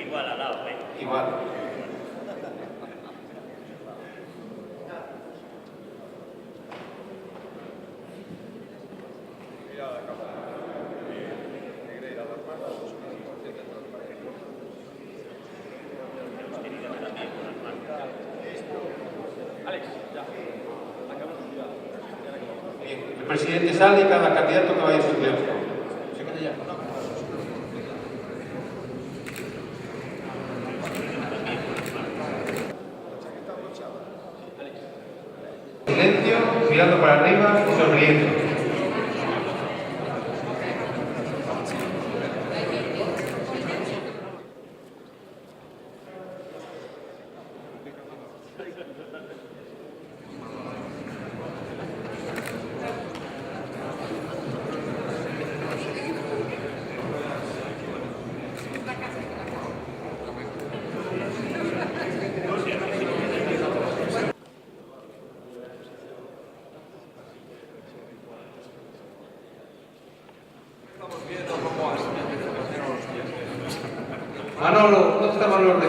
Igual al lado, ¿eh? Igual. Bien, el presidente sale y cada candidato que vaya a su tiempo. Silencio, mirando para arriba y sonriendo. Manolo, ¿dónde está Manolo?